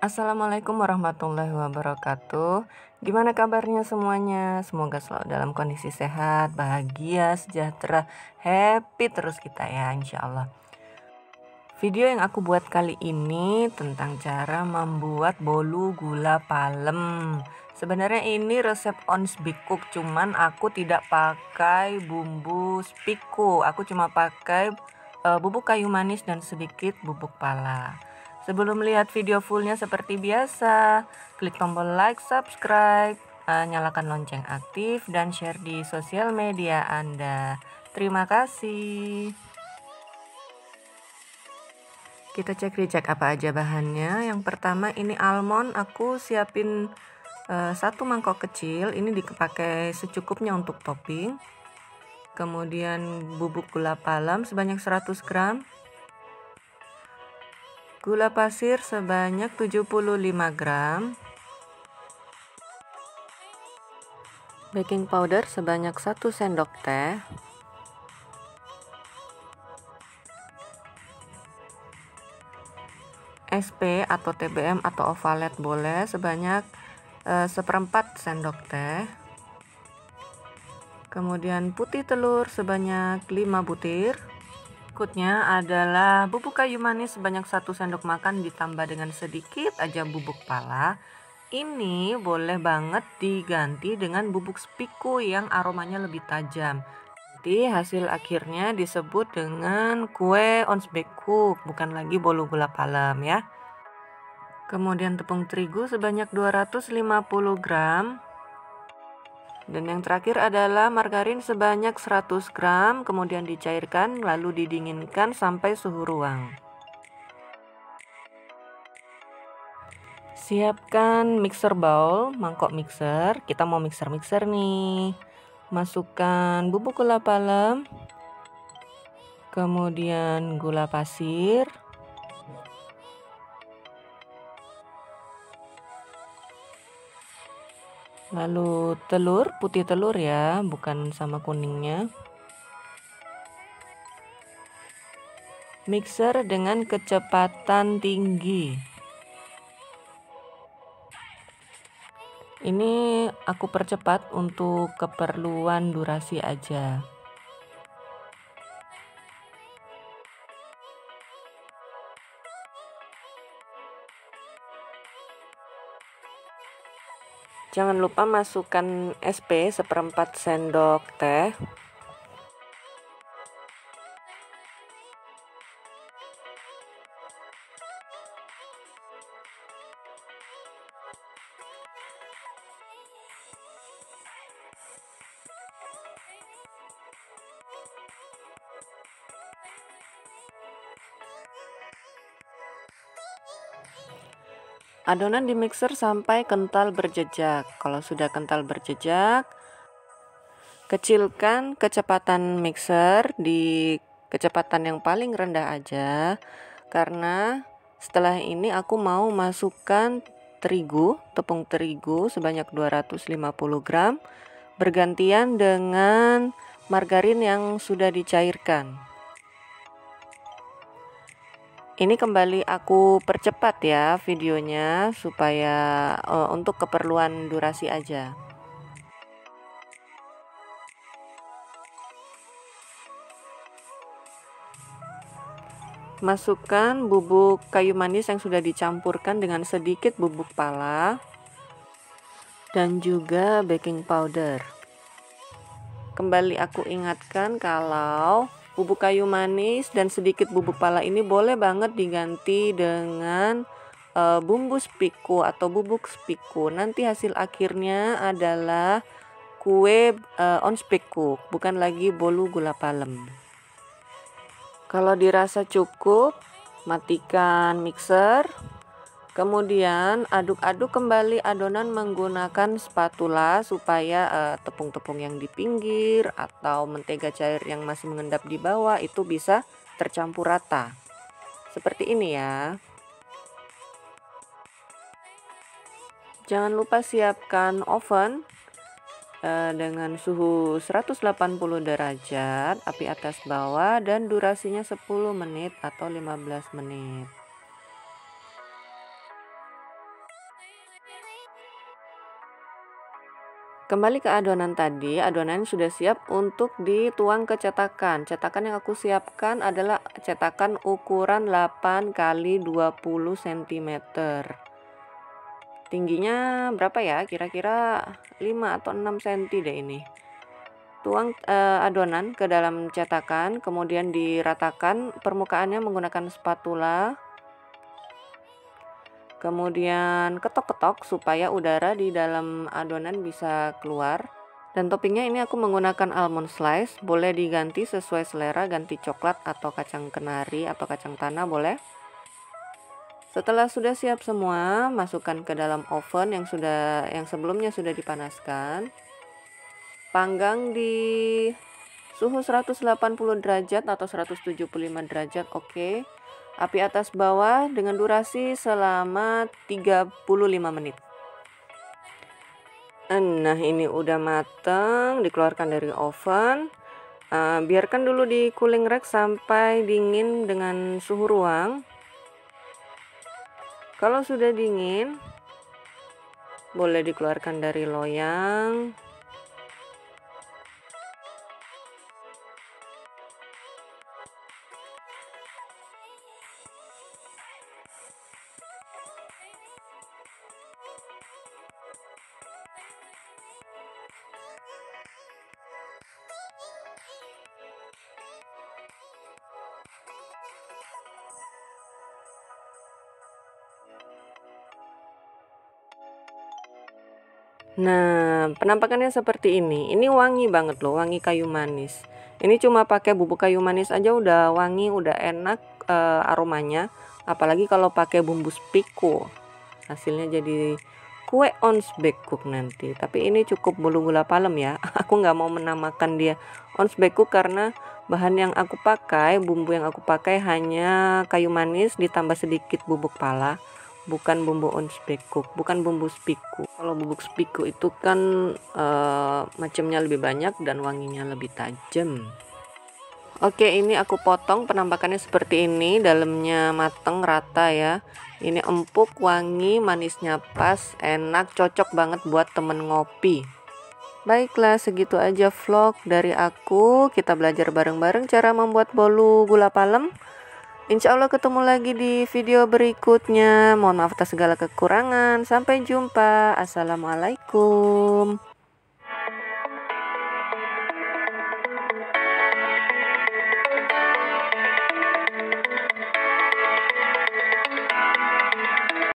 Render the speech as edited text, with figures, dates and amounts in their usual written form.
Assalamualaikum warahmatullahi wabarakatuh. Gimana kabarnya semuanya? Semoga selalu dalam kondisi sehat, bahagia, sejahtera, happy terus kita ya, insya Allah. Video yang aku buat kali ini tentang cara membuat bolu gula palem. Sebenarnya ini resep on Speak Cook, cuman aku tidak pakai bumbu spiku. Aku cuma pakai bubuk kayu manis dan sedikit bubuk pala. Sebelum lihat video fullnya seperti biasa, klik tombol like, subscribe, nyalakan lonceng aktif, dan share di sosial media Anda. Terima kasih. Kita cek apa aja bahannya. Yang pertama ini almond, aku siapin 1 mangkok kecil, ini dipakai secukupnya untuk topping. Kemudian bubuk gula palem sebanyak 100 gram. Gula pasir sebanyak 75 gram. Baking powder sebanyak 1 sendok teh. SP atau TBM atau ovalet boleh sebanyak 1/4 sendok teh. Kemudian putih telur sebanyak 5 butir. Berikutnya adalah bubuk kayu manis sebanyak 1 sendok makan ditambah dengan sedikit aja bubuk pala. Ini boleh banget diganti dengan bubuk spiku yang aromanya lebih tajam. Nanti hasil akhirnya disebut dengan kue on Speak Cook, bukan lagi bolu gula palem ya. Kemudian tepung terigu sebanyak 250 gram. Dan yang terakhir adalah margarin sebanyak 100 gram, kemudian dicairkan lalu didinginkan sampai suhu ruang. Siapkan mixer bowl, mangkok mixer. Kita mau mixer nih. Masukkan bubuk gula palem, kemudian gula pasir, lalu telur, putih telur ya, bukan sama kuningnya. Mixer dengan kecepatan tinggi. Ini aku percepat untuk keperluan durasi aja. Jangan lupa masukkan SP 1/4 sendok teh. Adonan di mixer sampai kental berjejak. Kalau sudah kental berjejak, kecilkan kecepatan mixer di kecepatan yang paling rendah aja. Karena setelah ini aku mau masukkan terigu, tepung terigu sebanyak 250 gram. Bergantian dengan margarin yang sudah dicairkan. Ini kembali aku percepat ya videonya supaya untuk keperluan durasi aja. Masukkan bubuk kayu manis yang sudah dicampurkan dengan sedikit bubuk pala dan juga baking powder. Kembali aku ingatkan kalau bubuk kayu manis dan sedikit bubuk pala ini boleh banget diganti dengan bumbu spiku atau bubuk spiku. Nanti hasil akhirnya adalah kue on Speak Cook, bukan lagi bolu gula palem. Kalau dirasa cukup, matikan mixer. Kemudian aduk-aduk kembali adonan menggunakan spatula supaya tepung-tepung yang di pinggir atau mentega cair yang masih mengendap di bawah itu bisa tercampur rata. Seperti ini ya. Jangan lupa siapkan oven dengan suhu 180 derajat, api atas bawah dan durasinya 10 menit atau 15 menit. Kembali ke adonan tadi, adonan sudah siap untuk dituang ke cetakan. Cetakan yang aku siapkan adalah cetakan ukuran 8 kali 20 cm. Tingginya berapa ya? Kira-kira 5 atau 6 cm deh ini. Tuang adonan ke dalam cetakan, kemudian diratakan permukaannya menggunakan spatula. Kemudian ketok-ketok supaya udara di dalam adonan bisa keluar. Dan toppingnya ini aku menggunakan almond slice, boleh diganti sesuai selera, ganti coklat atau kacang kenari atau kacang tanah boleh. Setelah sudah siap semua, masukkan ke dalam oven yang sebelumnya sudah dipanaskan. Panggang di suhu 180 derajat atau 175 derajat, oke. Api atas bawah dengan durasi selama 35 menit. Nah, ini udah mateng, dikeluarkan dari oven. Biarkan dulu di cooling rack sampai dingin dengan suhu ruang. Kalau sudah dingin, boleh dikeluarkan dari loyang. Nah, penampakannya seperti ini. Ini wangi banget loh, wangi kayu manis. Ini cuma pakai bubuk kayu manis aja udah wangi, udah enak aromanya. Apalagi kalau pakai bumbu spiku. Hasilnya jadi kue ons bakecook nanti. Tapi ini cukup bolu gula palem ya. Aku nggak mau menamakan dia ons bakecook karena bahan yang aku pakai, bumbu yang aku pakai hanya kayu manis ditambah sedikit bubuk pala. Bukan bumbu ons bakecook, bukan bumbu spiku. Kalau bubuk spiku itu kan macamnya lebih banyak dan wanginya lebih tajam. Oke, ini aku potong penampakannya seperti ini, dalamnya mateng rata ya. Ini empuk, wangi, manisnya pas, enak, cocok banget buat temen ngopi. Baiklah, segitu aja vlog dari aku. Kita belajar bareng-bareng cara membuat bolu gula palem. Insya Allah ketemu lagi di video berikutnya. Mohon maaf atas segala kekurangan. Sampai jumpa. Assalamualaikum.